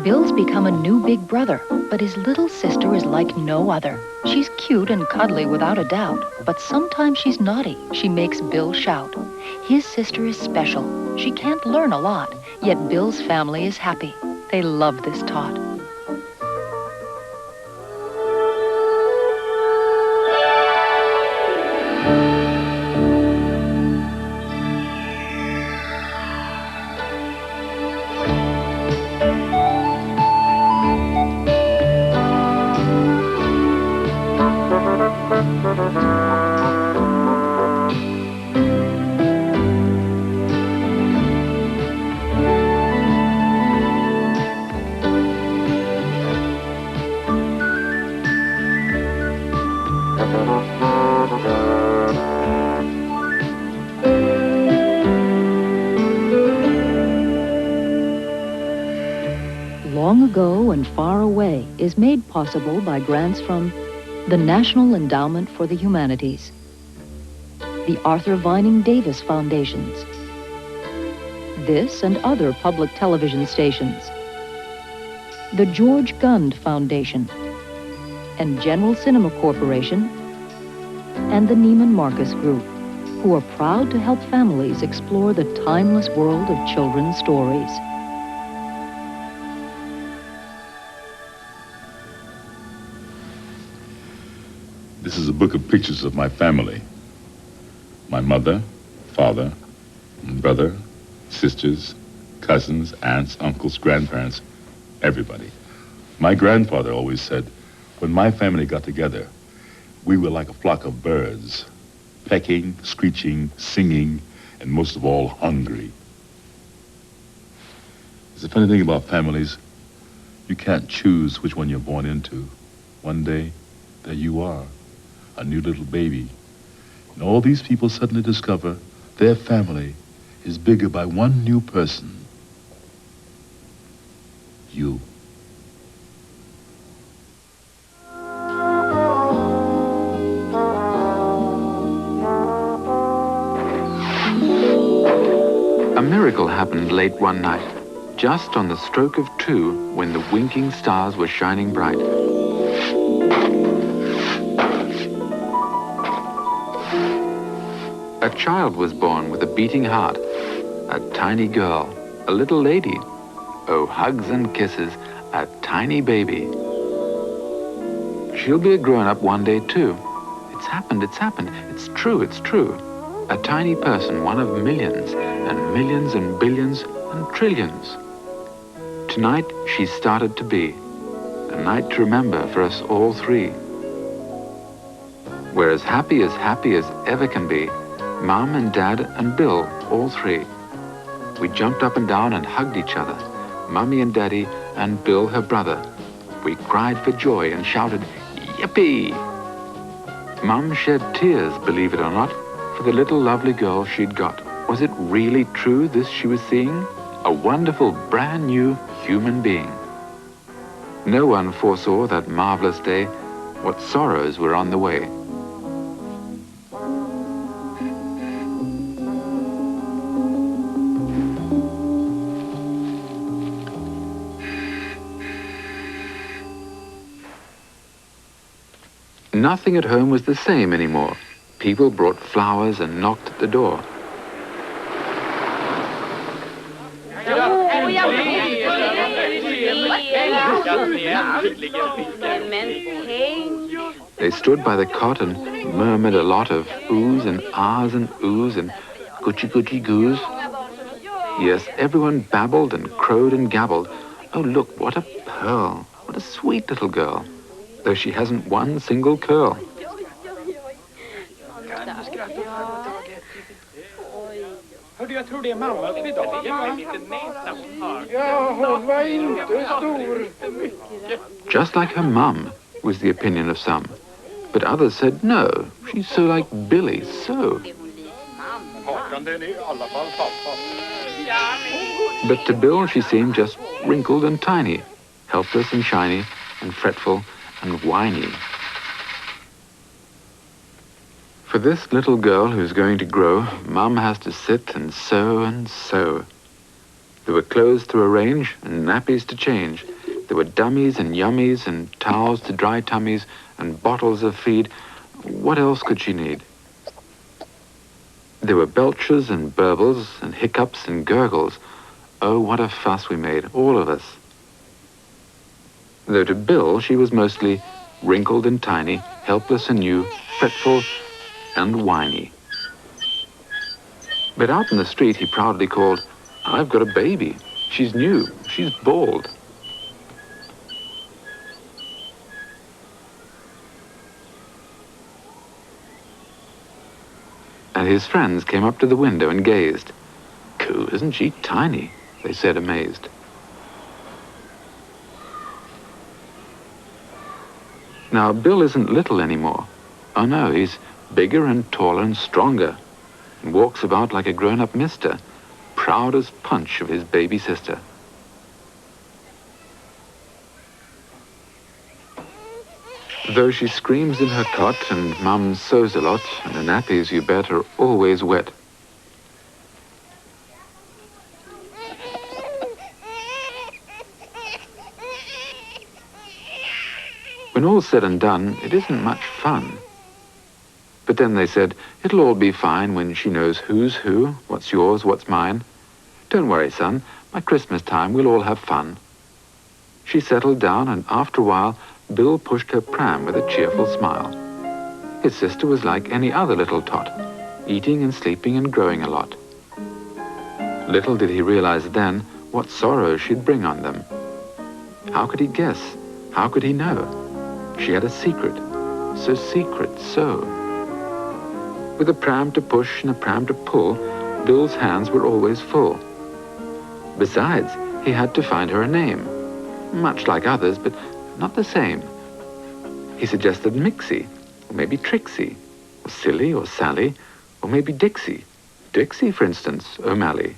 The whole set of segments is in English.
Bill's become a new big brother, but his little sister is like no other. She's cute and cuddly without a doubt, but sometimes she's naughty. She makes Bill shout. His sister is special. She can't learn a lot, yet Bill's family is happy. They love this tot. Long ago and far away is made possible by grants from the National Endowment for the Humanities, the Arthur Vining Davis Foundations, this and other public television stations, the George Gund Foundation, and General Cinema Corporation, and the Neiman Marcus Group, who are proud to help families explore the timeless world of children's stories. This is a book of pictures of my family. My mother, father, brother, sisters, cousins, aunts, uncles, grandparents, everybody. My grandfather always said, when my family got together, we were like a flock of birds, pecking, screeching, singing, and most of all, hungry. There's a funny thing about families. You can't choose which one you're born into. One day, there you are, a new little baby. And all these people suddenly discover their family is bigger by one new person. You. A miracle happened late one night, just on the stroke of 2 when the winking stars were shining bright. A child was born with a beating heart, a tiny girl, a little lady. Oh, hugs and kisses, a tiny baby. She'll be a grown-up one day too. It's happened, it's true, it's true. A tiny person, one of millions and millions and billions and trillions. Tonight she started to be, a night to remember for us all three. We're as happy as ever can be, Mom and Dad and Bill, all three. We jumped up and down and hugged each other, Mummy and Daddy and Bill, her brother. We cried for joy and shouted, "Yippee!" Mum shed tears, believe it or not, for the little lovely girl she'd got. Was it really true, this she was seeing? A wonderful, brand new human being. No one foresaw that marvelous day what sorrows were on the way. Nothing at home was the same anymore. People brought flowers and knocked at the door. They stood by the cot and murmured a lot of oohs and ahs and oohs and goochie goos. Yes, everyone babbled and crowed and gabbled. Oh, look, what a pearl. What a sweet little girl. Though she hasn't one single curl. Just like her mum, was the opinion of some. But others said, no, she's so like Billy, so. But to Bill, she seemed just wrinkled and tiny, helpless and shiny, and fretful and whiny. For this little girl who's going to grow, Mum has to sit and sew and sew. There were clothes to arrange and nappies to change. There were dummies and yummies and towels to dry tummies and bottles of feed. What else could she need? There were belches and burbles and hiccups and gurgles. Oh, what a fuss we made, all of us. Though to Bill, she was mostly wrinkled and tiny, helpless and new, fretful and whiny. But out in the street, he proudly called, "I've got a baby. She's new. She's bald." And his friends came up to the window and gazed. "Coo, isn't she tiny?" they said, amazed. Now, Bill isn't little anymore. Oh no, he's bigger and taller and stronger, and walks about like a grown-up mister, proud as punch of his baby sister. Though she screams in her cot and Mum sews a lot, and the nappies, you bet, are always wet. When all's said and done, it isn't much fun. But then they said, it'll all be fine when she knows who's who, what's yours, what's mine. Don't worry, son, by Christmas time we'll all have fun. She settled down, and after a while, Bill pushed her pram with a cheerful smile. His sister was like any other little tot, eating and sleeping and growing a lot. Little did he realize then what sorrow she'd bring on them. How could he guess? How could he know? She had a secret, so. With a pram to push and a pram to pull, Bill's hands were always full. Besides, he had to find her a name, much like others, but not the same. He suggested Mixie, or maybe Trixie, or Silly, or Sally, or maybe Dixie. Dixie, for instance, O'Malley.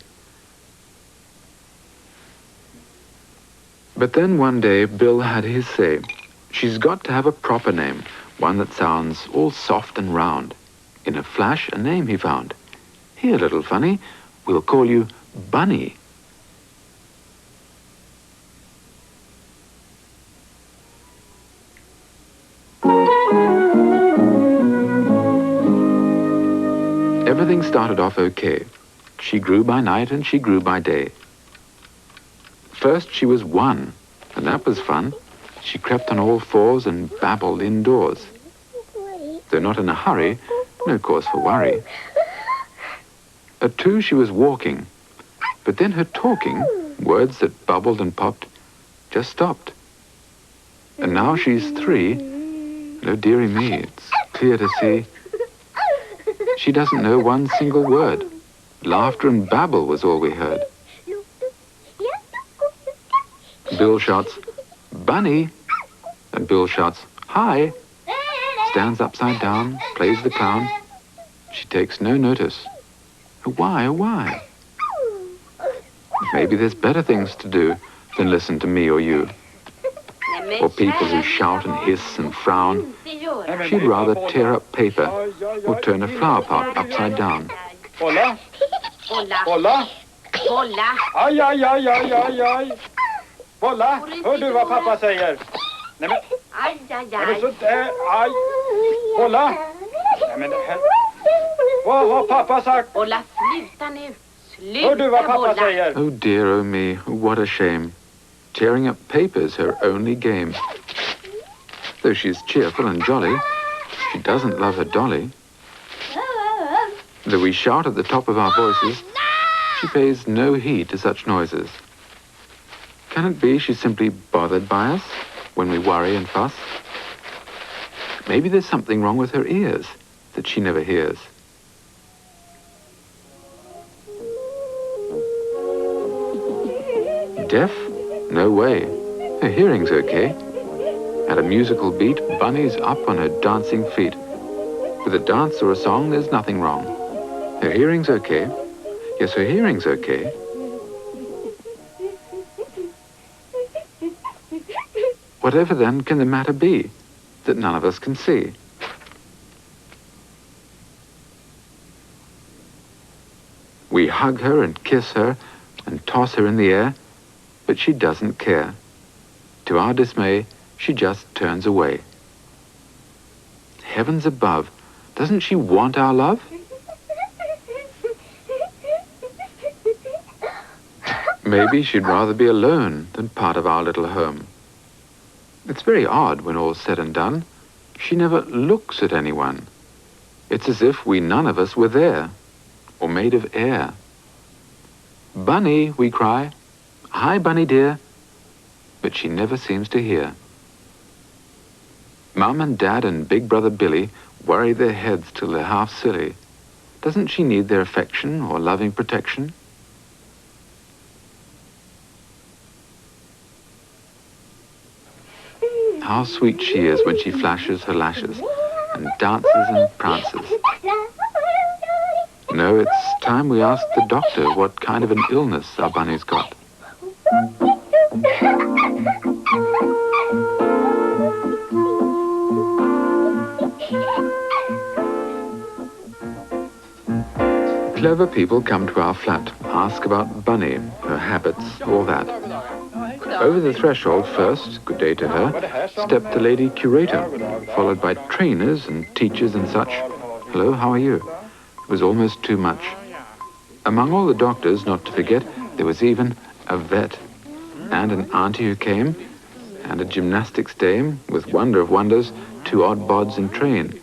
But then one day, Bill had his say. She's got to have a proper name, one that sounds all soft and round. In a flash, a name he found. Here, little funny, we'll call you Bunny. Everything started off okay. She grew by night and she grew by day. First she was 1, and that was fun. She crept on all fours and babbled indoors. Though not in a hurry, no cause for worry. At 2 she was walking, but then her talking, words that bubbled and popped, just stopped. And now she's 3, oh dearie me, it's clear to see. She doesn't know one single word. Laughter and babble was all we heard. Bill shouts, "Bunny!" And Bill shouts, "Hi!" Stands upside down, plays the clown. She takes no notice. Oh, why, oh, why? Maybe there's better things to do than listen to me or you. Or people who shout and hiss and frown. She'd rather tear up paper or turn a flower pot upside down. Bolla! Bolla! Bolla! Aj, aj, aj, aj, aj, aj! Bolla! Hör du vad pappa säger? Nej men, Aj, aj, nej men aj. så där, aj! Bolla! Nej men det här... Vad har pappa sagt? Bolla, sluta nu. Hör du vad Sluta, pappa Bolla. säger? Oh dear, oh me, what a shame. Tearing up paper's her only game. Though she's cheerful and jolly, she doesn't love her dolly. Though we shout at the top of our voices, she pays no heed to such noises. Can it be she's simply bothered by us when we worry and fuss? Maybe there's something wrong with her ears that she never hears. Deaf? No way. Her hearing's okay. At a musical beat, Bunny's up on her dancing feet. With a dance or a song, there's nothing wrong. Her hearing's okay. Yes, her hearing's okay. Whatever then can the matter be that none of us can see? We hug her and kiss her and toss her in the air, but she doesn't care. To our dismay, she just turns away. Heavens above, doesn't she want our love? Maybe she'd rather be alone than part of our little home. It's very odd when all's said and done. She never looks at anyone. It's as if we none of us were there, or made of air. Bunny, we cry. Hi, Bunny dear. But she never seems to hear. Mum and Dad and Big Brother Billy worry their heads till they're half silly. Doesn't she need their affection or loving protection? How sweet she is when she flashes her lashes and dances and prances. No, it's time we asked the doctor what kind of an illness our Bunny's got. Clever people come to our flat, ask about Bunny, her habits, all that. Over the threshold first, good day to her, stepped the lady curator, followed by trainers and teachers and such. Hello, how are you? It was almost too much. Among all the doctors, not to forget, there was even a vet, and an auntie who came, and a gymnastics dame, with wonder of wonders, 2 odd bods in train,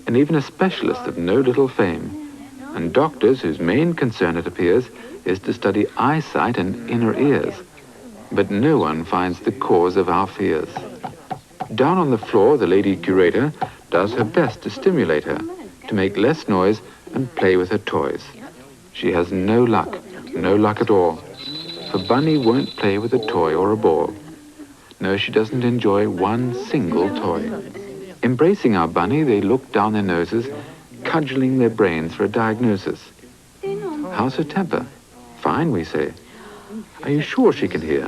and even a specialist of no little fame, and doctors whose main concern, it appears, is to study eyesight and inner ears. But no one finds the cause of our fears. Down on the floor, the lady curator does her best to stimulate her, to make less noise and play with her toys. She has no luck at all, for Bunny won't play with a toy or a ball. No, she doesn't enjoy one single toy. Embracing our Bunny, they look down their noses, cudgeling their brains for a diagnosis. How's her temper? Fine, we say. Are you sure she can hear?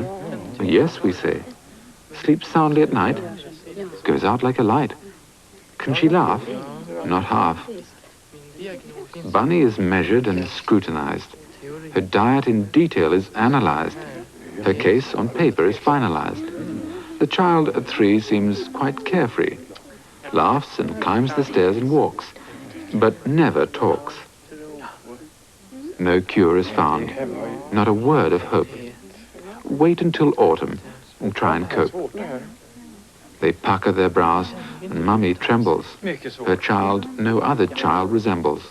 Yes, we say. Sleeps soundly at night? Goes out like a light. Can she laugh? Not half. Bunny is measured and scrutinized. Her diet in detail is analyzed. Her case on paper is finalized. The child at 3 seems quite carefree. Laughs and climbs the stairs and walks, but never talks. No cure is found. Not a word of hope. Wait until autumn and try and cope. They pucker their brows and Mummy trembles. Her child no other child resembles.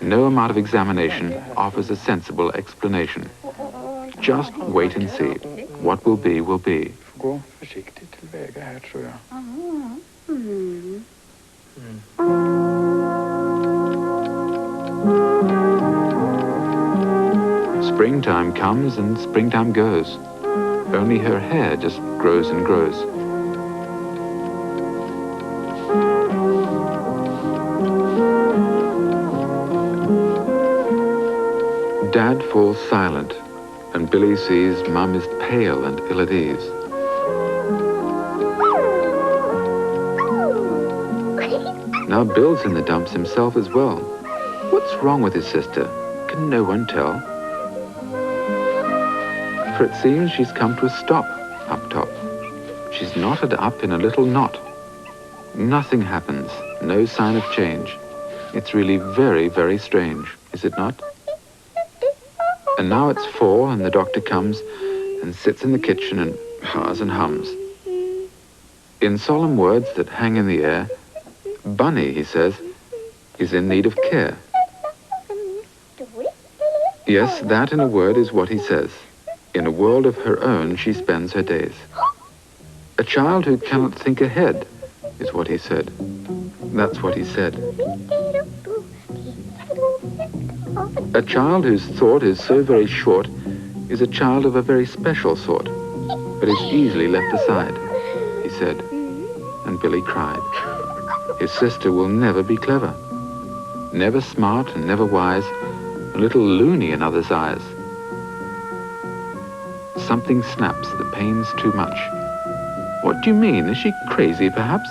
No amount of examination offers a sensible explanation. Just wait and see. What will be, will be. Gå försiktigt tillväga här, tror jag. Springtime comes and springtime goes. Only her hair just grows and grows. Dad falls silent, and Billy sees Mum is pale and ill at ease. Now Bill's in the dumps himself as well. What's wrong with his sister? Can no one tell? For it seems she's come to a stop up top. She's knotted up in a little knot. Nothing happens, no sign of change. It's really very, very strange, is it not? And now it's 4 and the doctor comes and sits in the kitchen and haws and hums. In solemn words that hang in the air, Bunny, he says, is in need of care. Yes, that in a word is what he says. In a world of her own she spends her days. A child who cannot think ahead is what he said. That's what he said. A child whose thought is so very short is a child of a very special sort, but is easily left aside, he said, and Billy cried. His sister will never be clever, never smart and never wise, a little loony in others' eyes. Something snaps, the pain's too much. What do you mean? Is she crazy, perhaps?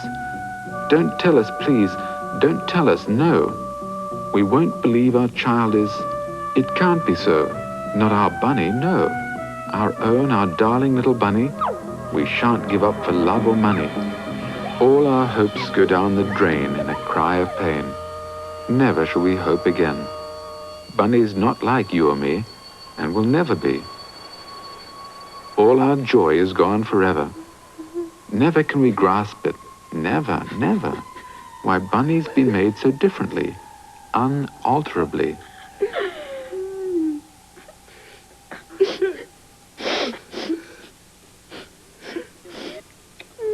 Don't tell us, please. Don't tell us, no. We won't believe our child is... It can't be so. Not our Bunny, no. Our own, our darling little Bunny. We shan't give up for love or money. All our hopes go down the drain in a cry of pain. Never shall we hope again. Bunny's not like you or me, and will never be. All our joy is gone forever. Never can we grasp it. Never, never. Why Bunny's been made so differently, unalterably.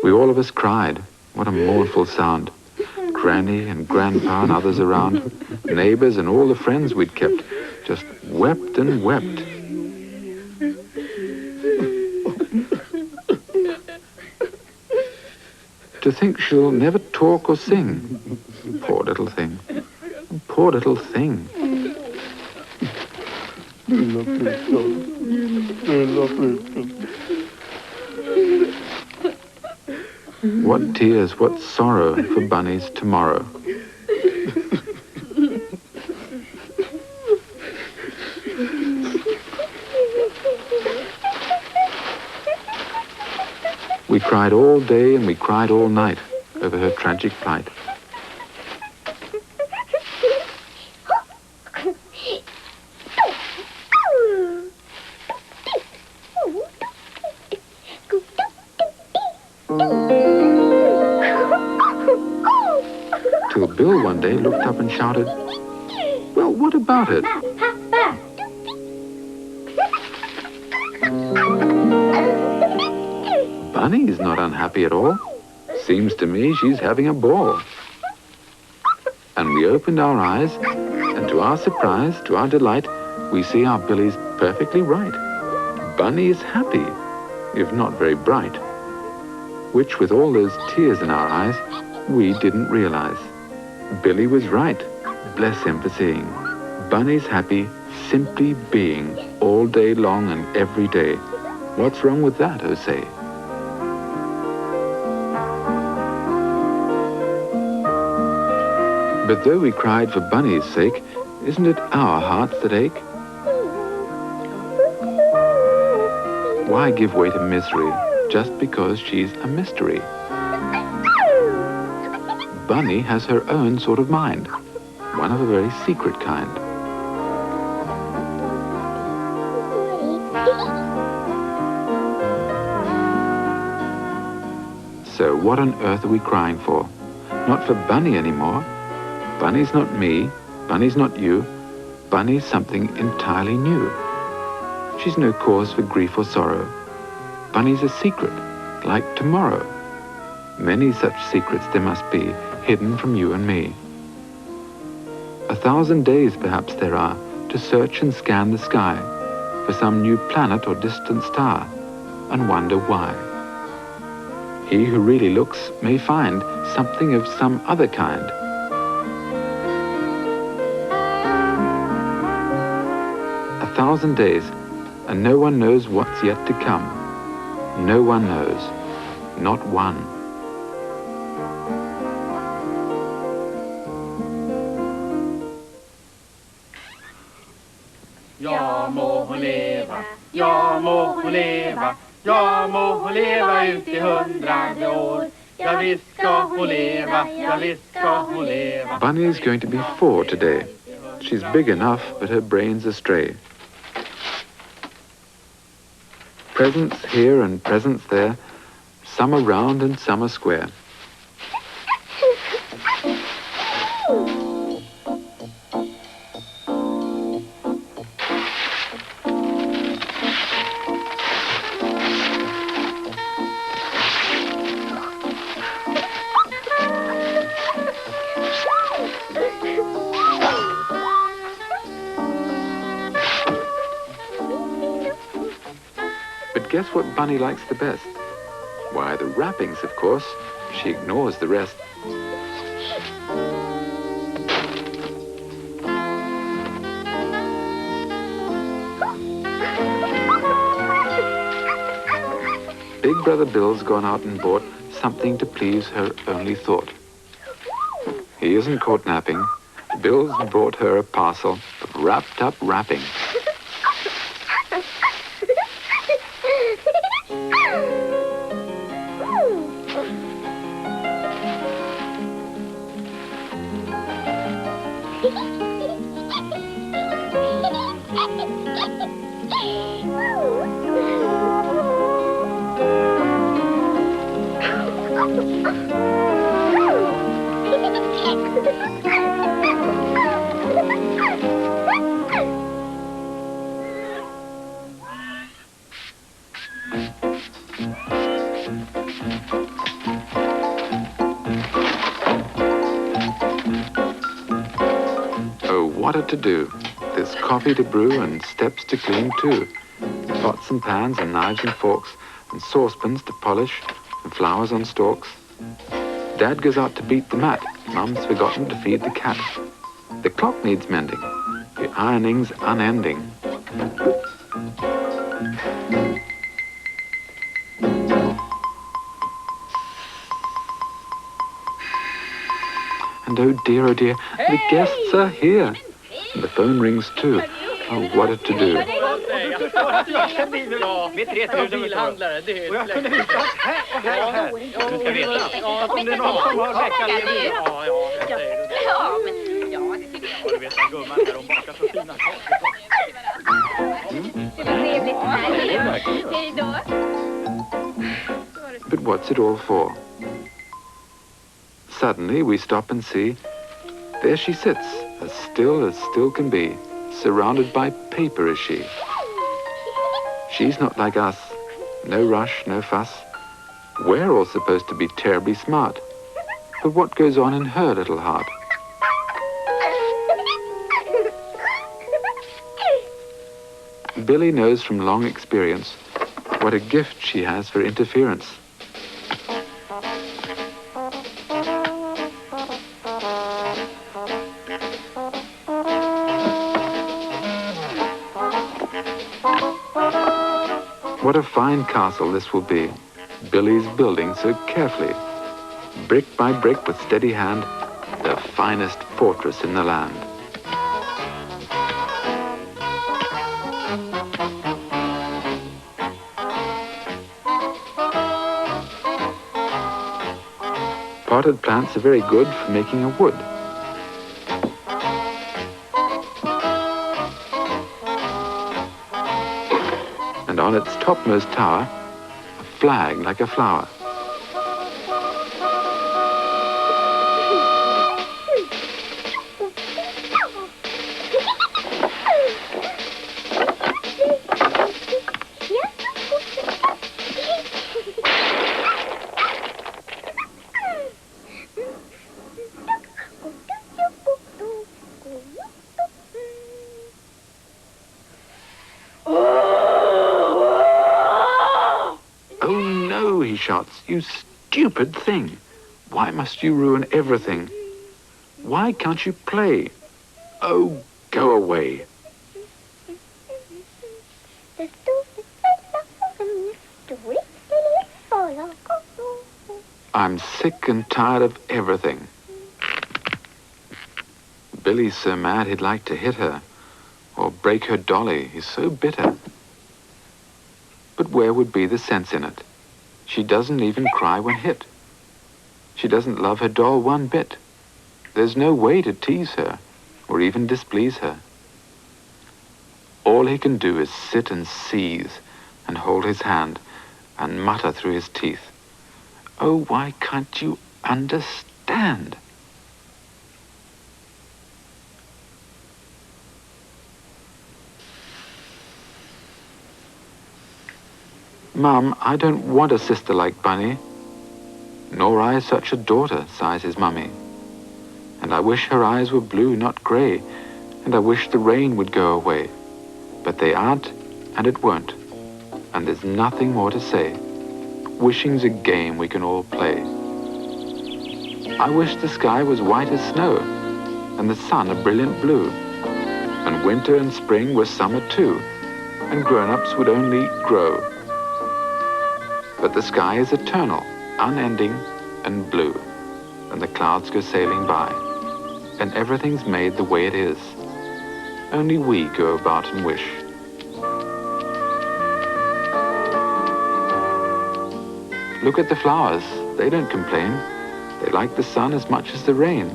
We all of us cried. What a mournful sound. Granny and Grandpa and others around, neighbors and all the friends we'd kept, just wept and wept. To think she'll never talk or sing. Poor little thing. Poor little thing. What tears, what sorrow for Bunny's tomorrow. We cried all day and we cried all night over her tragic plight. Till Bill one day looked up and shouted, "Well, what about it?" Bunny's not unhappy at all. Seems to me she's having a ball. And we opened our eyes, and to our surprise, to our delight, we see our Billy's perfectly right. Bunny is happy, if not very bright. Which, with all those tears in our eyes, we didn't realize. Billy was right, bless him for seeing. Bunny's happy, simply being, all day long and every day. What's wrong with that, oh say? But though we cried for Bunny's sake, isn't it our hearts that ache? Why give way to misery just because she's a mystery? Bunny has her own sort of mind, one of a very secret kind. So what on earth are we crying for? Not for Bunny anymore. Bunny's not me, Bunny's not you, Bunny's something entirely new. She's no cause for grief or sorrow. Bunny's a secret, like tomorrow. Many such secrets there must be, hidden from you and me. 1,000 days perhaps there are to search and scan the sky for some new planet or distant star and wonder why. He who really looks may find something of some other kind. 1,000 days, and no one knows what's yet to come. No one knows, not one. Ja må hon leva, ja må hon leva, ja må hon leva ut i 100:e år. Ja visst ska hon leva, ja visst ska hon leva. Bunny is going to be 4 today. She's big enough, but her brain's astray. Presents here and presents there, some are round and some are square. But guess what Bunny likes the best? Why, the wrappings, of course. She ignores the rest. Big Brother Bill's gone out and bought something to please her only thought. He isn't caught napping, Bill's brought her a parcel of wrapped-up wrapping. Oh, what a to-do. There's coffee to brew and steps to clean too. Pots and pans and knives and forks and saucepans to polish and flowers on stalks. Dad goes out to beat the mat. Mum's forgotten to feed the cat. The clock needs mending. The ironing's unending. And oh dear, the guests are here. And the phone rings too. Oh, what a to-do. Ja, med 3000 bilhandlare, det är jag kunde hitta här och här och här. Du ska veta. Om det är någon som har väckare. Ja, men ja, det tycker jag. Du vet att gumman här, hon bakar så fina saker. Trevligt här. Hej då. But what's it all for? Suddenly we stop and see, there she sits, as still can be, surrounded by paper is she. She's not like us, no rush, no fuss. We're all supposed to be terribly smart. But what goes on in her little heart? Billy knows from long experience what a gift she has for interference. What a fine castle this will be, Billy's building so carefully. Brick by brick with steady hand, the finest fortress in the land. Potted plants are very good for making a wood. And on its topmost tower, a flag like a flower. Oh no, he shouts, you stupid thing. Why must you ruin everything? Why can't you play? Oh, go away. I'm sick and tired of everything. Billy's so mad he'd like to hit her or break her dolly. He's so bitter. But where would be the sense in it? She doesn't even cry when hit. She doesn't love her doll one bit. There's no way to tease her or even displease her. All he can do is sit and seize and hold his hand and mutter through his teeth. Oh, why can't you understand? Mum, I don't want a sister like Bunny. Nor I such a daughter, sighs his mummy. And I wish her eyes were blue, not grey. And I wish the rain would go away. But they aren't, and it won't. And there's nothing more to say. Wishing's a game we can all play. I wish the sky was white as snow, and the sun a brilliant blue. And winter and spring were summer too, and grown-ups would only grow. But the sky is eternal, unending, and blue, and the clouds go sailing by. and everything's made the way it is. Only we go about and wish. Look at the flowers. They don't complain. They like the sun as much as the rain.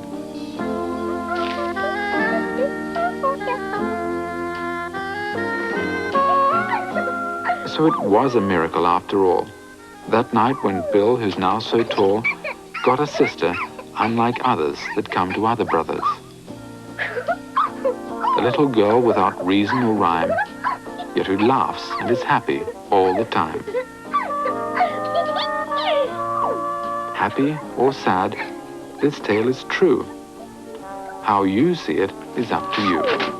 So it was a miracle after all. That night when Bill, who's now so tall, got a sister unlike others that come to other brothers. A little girl without reason or rhyme, yet who laughs and is happy all the time. Happy or sad, this tale is true. How you see it is up to you.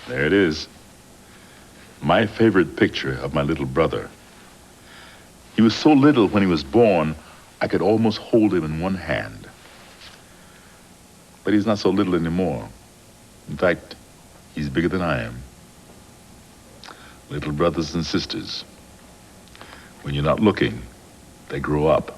There it is. My favorite picture of my little brother. He was so little when he was born, I could almost hold him in one hand. But he's not so little anymore. In fact, he's bigger than I am. Little brothers and sisters, when you're not looking, they grow up.